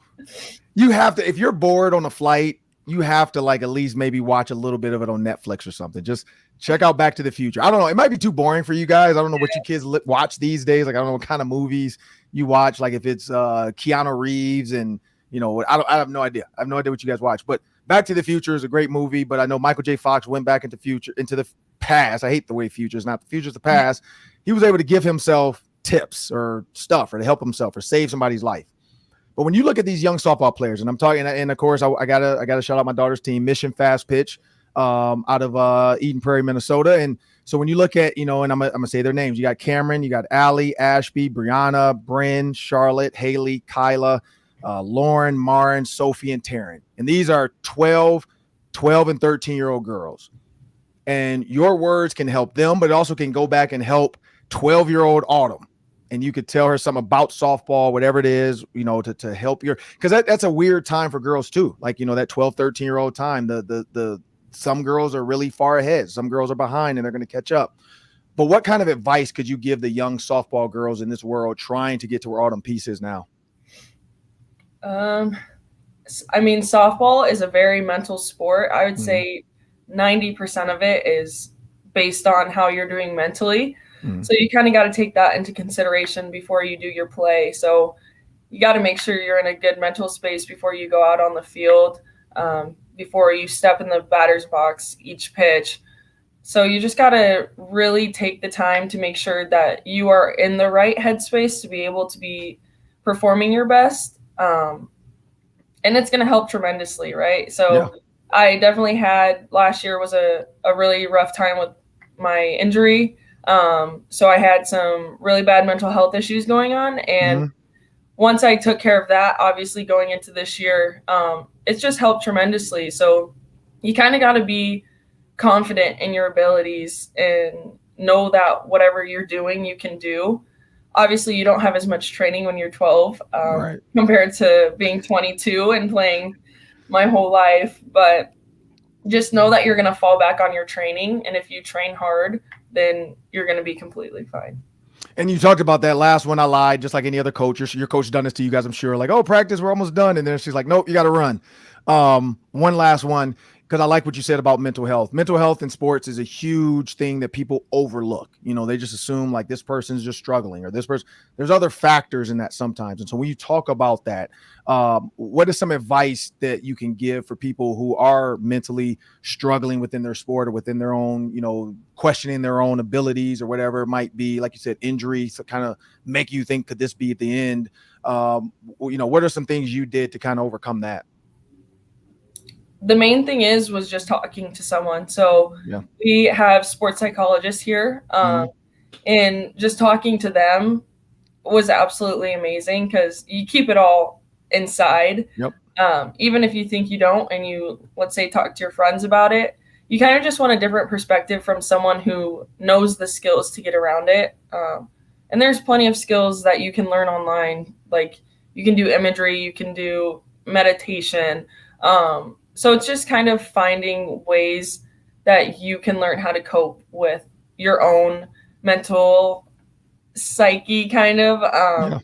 You have to, if you're bored on a flight, you have to like at least maybe watch a little bit of it on Netflix or something. Just check out Back to the Future. I don't know. It might be too boring for you guys. I don't know what you kids watch these days. Like, I don't know what kind of movies you watch. Like if it's Keanu Reeves and, I have no idea. I have no idea what you guys watch, but Back to the Future is a great movie, but I know Michael J. Fox went back into the past. I hate the way future is not the future, it's the past. He was able to give himself tips or stuff or to help himself or save somebody's life. But when you look at these young softball players, and I'm talking, and of course, I gotta shout out my daughter's team, Mission Fast Pitch, out of Eden Prairie, Minnesota. And so when you look at, and I'm gonna say their names, you got Cameron, you got Allie, Ashby, Brianna, Bryn, Charlotte, Haley, Kyla, Lauren, Marin, Sophie, and Taryn. And these are 12 and 13-year-old girls. And your words can help them, but it also can go back and help 12-year-old Autumn. And you could tell her something about softball, whatever it is, to help because that's a weird time for girls too. Like, that 12, 13-year-old time, some girls are really far ahead. Some girls are behind and they're going to catch up. But what kind of advice could you give the young softball girls in this world trying to get to where Autumn Pease is now? Softball is a very mental sport. I would say 90% of it is based on how you're doing mentally. So you kind of got to take that into consideration before you do your play. So you got to make sure you're in a good mental space before you go out on the field, before you step in the batter's box each pitch. So you just got to really take the time to make sure that you are in the right headspace to be able to be performing your best. And it's going to help tremendously, right? So I definitely last year was a really rough time with my injury. So I had some really bad mental health issues going on. And once I took care of that, obviously going into this year, it's just helped tremendously. So you kind of got to be confident in your abilities and know that whatever you're doing, you can do. Obviously, you don't have as much training when you're 12 compared to being 22 and playing my whole life. But just know that you're going to fall back on your training. And if you train hard, then you're going to be completely fine. And you talked about that last one. I lied, just like any other coach. Your coach done this to you guys, I'm sure. Like, oh, practice, we're almost done. And then she's like, nope, you got to run. One last one, because I like what you said about mental health. Mental health in sports is a huge thing that people overlook. They just assume like this person's just struggling or this person. There's other factors in that sometimes. And so when you talk about that, what is some advice that you can give for people who are mentally struggling within their sport or within their own, questioning their own abilities or whatever it might be? Like you said, injuries to kind of make you think, could this be at the end? What are some things you did to kind of overcome that? The main thing was just talking to someone. So we have sports psychologists here, and just talking to them was absolutely amazing because you keep it all inside. Even if you think you don't, and you, let's say, talk to your friends about it, you kind of just want a different perspective from someone who knows the skills to get around it. And there's plenty of skills that you can learn online. Like you can do imagery, you can do meditation, So it's just kind of finding ways that you can learn how to cope with your own mental psyche kind of.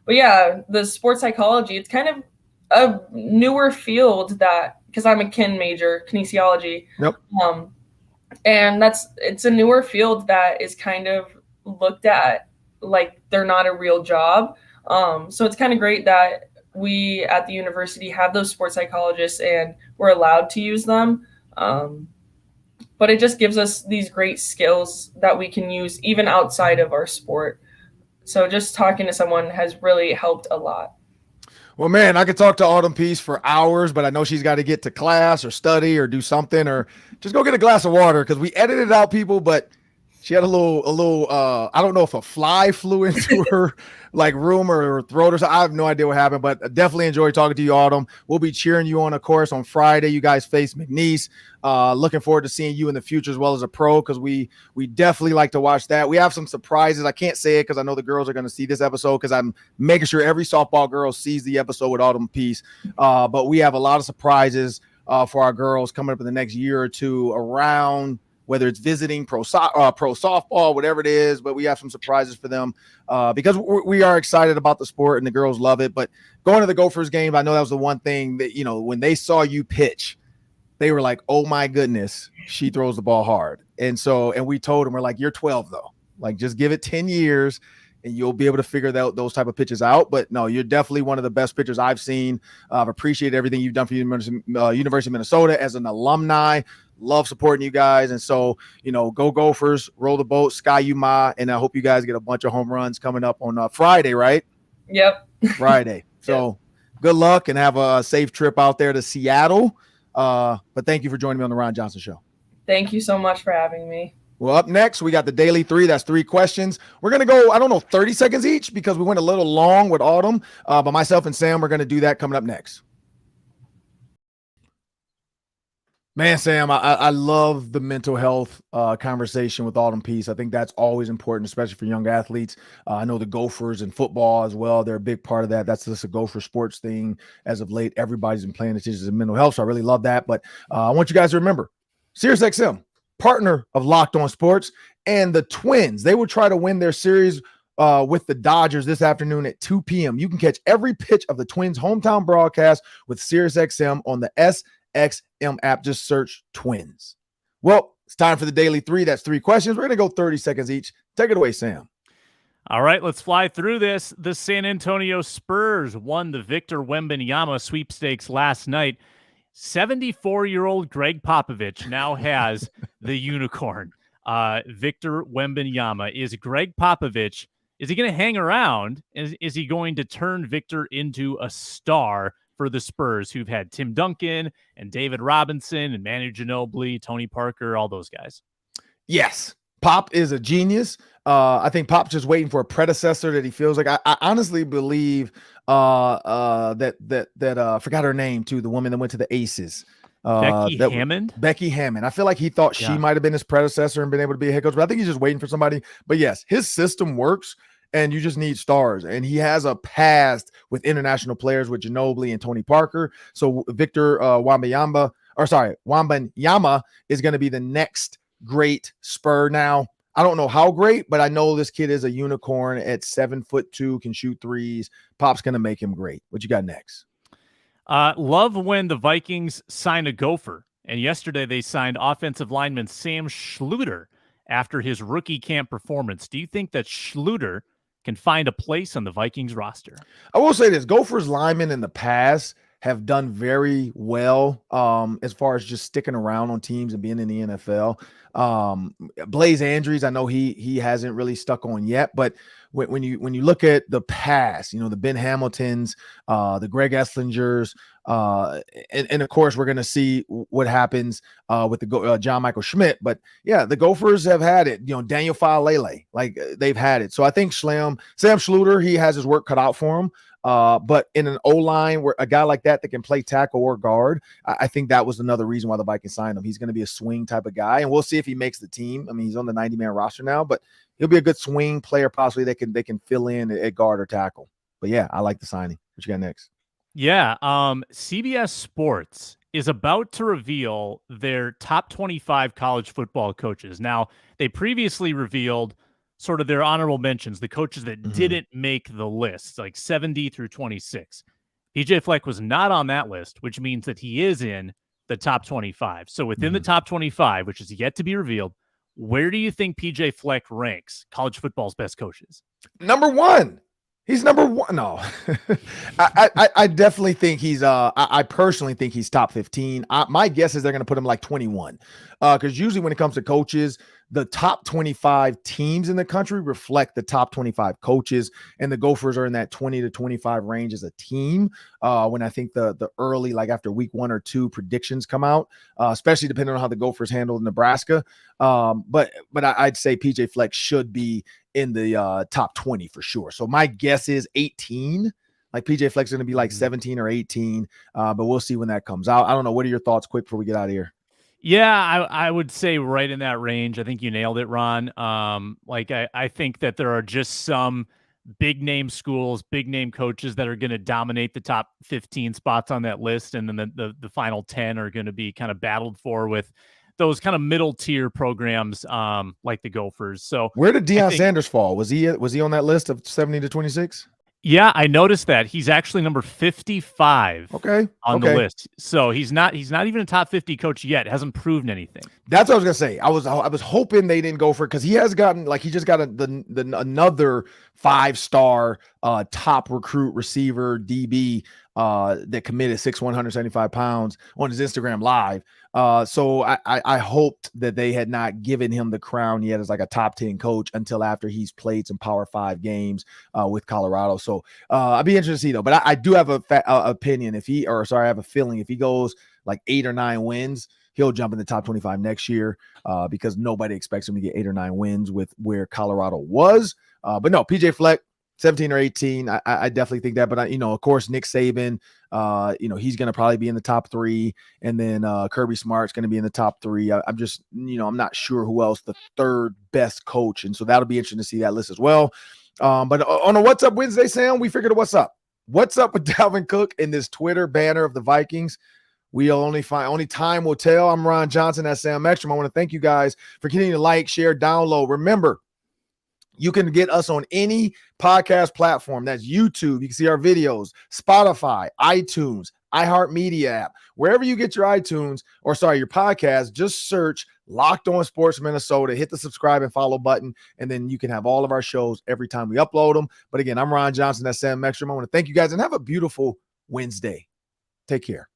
But yeah, the sports psychology, it's kind of a newer field because I'm a kinesiology. Yep. And it's a newer field that is kind of looked at like they're not a real job. So it's kind of great that we at the university have those sports psychologists and we're allowed to use them. But it just gives us these great skills that we can use even outside of our sport. So just talking to someone has really helped a lot. Well, man, I could talk to Autumn Pease for hours, but I know she's got to get to class or study or do something, or just go get a glass of water, because we edited out people, but she had a little I don't know if a fly flew into her like room or her throat or something. I have no idea what happened, but I definitely enjoyed talking to you, Autumn. We'll be cheering you on, of course, on Friday. You guys face McNeese. Looking forward to seeing you in the future as well as a pro, because we definitely like to watch that. We have some surprises. I can't say it because I know the girls are going to see this episode, because I'm making sure every softball girl sees the episode with Autumn Pease. But we have a lot of surprises for our girls coming up in the next year or two, around whether it's visiting pro softball, whatever it is, but we have some surprises for them because we are excited about the sport and the girls love it. But going to the Gophers game, I know that was the one thing that, when they saw you pitch, they were like, oh my goodness, she throws the ball hard. And we told them, we're like, you're 12 though. Like, just give it 10 years and you'll be able to figure those type of pitches out. But no, you're definitely one of the best pitchers I've seen. I've appreciated everything you've done for University of Minnesota as an alumni. Love supporting you guys. And so, go Gophers, roll the boat, Sky Uma, and I hope you guys get a bunch of home runs coming up on Friday, right? Yep. Friday. So good luck and have a safe trip out there to Seattle. But thank you for joining me on the Ron Johnson Show. Thank you so much for having me. Well, up next, we got the Daily 3. That's 3 questions. We're going to go, 30 seconds each, because we went a little long with Autumn. But myself and Sam are going to do that coming up next. Man, Sam, I love the mental health conversation with Autumn Pease. I think that's always important, especially for young athletes. I know the Gophers and football as well, they're a big part of that. That's just a Gopher sports thing. As of late, everybody's been paying attention to mental health, so I really love that. But I want you guys to remember, SiriusXM, partner of Locked On Sports, and the Twins, they will try to win their series with the Dodgers this afternoon at 2 p.m. You can catch every pitch of the Twins' hometown broadcast with SiriusXM on the SXM app. Just search Twins. Well, it's time for the Daily 3. That's 3 questions. We're going to go 30 seconds each. Take it away, Sam. All right, let's fly through this. The San Antonio Spurs won the Victor Wembanyama sweepstakes last night. 74-year-old Greg Popovich now has the unicorn. Victor Wembanyama. Is Greg Popovich, is he going to hang around? Is he going to turn Victor into a star for the Spurs, who've had Tim Duncan and David Robinson and Manu Ginobili, Tony Parker, all those guys? Yes. Pop is a genius. I think Pop's just waiting for a predecessor that he feels like. I honestly believe that forgot her name too, the woman that went to the Aces. Becky Hammond. Becky Hammond. I feel like he thought she might have been his predecessor and been able to be a head coach, but I think he's just waiting for somebody. But yes, his system works, and you just need stars. And he has a past with international players with Ginobili and Tony Parker. So Victor Wembanyama is going to be the next great Spur. Now, I don't know how great, but I know this kid is a unicorn at 7'2", can shoot threes. Pop's going to make him great. What you got next? Love when the Vikings sign a Gopher. And yesterday they signed offensive lineman Sam Schluter after his rookie camp performance. Do you think that Schluter can find a place on the Vikings roster? I will say this. Gophers linemen in the past have done very well as far as just sticking around on teams and being in the NFL. Blaze Andrews, I know he hasn't really stuck on yet, but when you look at the past, the Ben Hamiltons, the Greg Esslingers, and of course we're going to see what happens with the John Michael Schmidt. But yeah, the Gophers have had it. Daniel Faalele, like they've had it. So I think Sam Schluter, he has his work cut out for him. But in an O-line where a guy like that can play tackle or guard, I think that was another reason why the Vikings signed him. He's going to be a swing type of guy, and we'll see if he makes the team. I mean, he's on the 90-man roster now, but he'll be a good swing player, possibly they can fill in at guard or tackle. But yeah, I like the signing. What you got next? Yeah. CBS Sports is about to reveal their top 25 college football coaches. Now, they previously revealed sort of their honorable mentions, the coaches that didn't make the list, like 70 through 26. PJ Fleck was not on that list, which means that he is in the top 25. So within the top 25, which is yet to be revealed, where do you think PJ Fleck ranks college football's best coaches? Number one. He's number one. No, I definitely think he's. I personally think he's top 15. My guess is they're going to put him like 21, because usually when it comes to coaches, the top 25 teams in the country reflect the top 25 coaches, and the Gophers are in that 20 to 25 range as a team. When I think the early, like after week 1 or 2, predictions come out, especially depending on how the Gophers handled Nebraska. But I'd say PJ Fleck should be in the top 20 for sure. So my guess is 18. Like PJ Fleck's going to be like 17 or 18, but we'll see when that comes out. I don't know. What are your thoughts quick before we get out of here? Yeah, I would say right in that range. I think you nailed it, Ron. I think that there are just some big name schools, big name coaches that are going to dominate the top 15 spots on that list. And then the final 10 are going to be kind of battled for with those kind of middle tier programs, like the Gophers. So where did Deion Sanders fall? Was he on that list of 70 to 26? Yeah, I noticed that. He's actually number 55 on the list. So he's not even a top 50 coach yet. Hasn't proven anything. That's what I was going to say. I was hoping they didn't go for it, because he has gotten, like, he just got another 5-star top recruit receiver DB that committed 6'1", 175 pounds on his Instagram live. So I hoped that they had not given him the crown yet as like a top 10 coach until after he's played some Power 5 games with Colorado. So I'd be interested to see though. But I do have a opinion I have a feeling if he goes like 8 or 9 wins, he'll jump in the top 25 next year, because nobody expects him to get 8 or 9 wins with where Colorado was. But no, PJ Fleck, 17 or 18. I definitely think that. But of course, Nick Saban, he's going to probably be in the top 3, and then Kirby Smart's going to be in the top 3. I'm just, I'm not sure who else the third best coach, and so that'll be interesting to see that list as well. But on a What's Up Wednesday, Sam, we figured what's up. What's up with Dalvin Cook in this Twitter banner of the Vikings? We'll only time will tell. I'm Ron Johnson. That's Sam Ekstrom. I want to thank you guys for continuing to like, share, download. Remember, you can get us on any podcast platform. That's YouTube. You can see our videos, Spotify, iTunes, iHeartMedia app. Wherever you get your your podcast, just search Locked On Sports Minnesota. Hit the subscribe and follow button, and then you can have all of our shows every time we upload them. But again, I'm Ron Johnson. That's Sam Ekstrom. I want to thank you guys and have a beautiful Wednesday. Take care.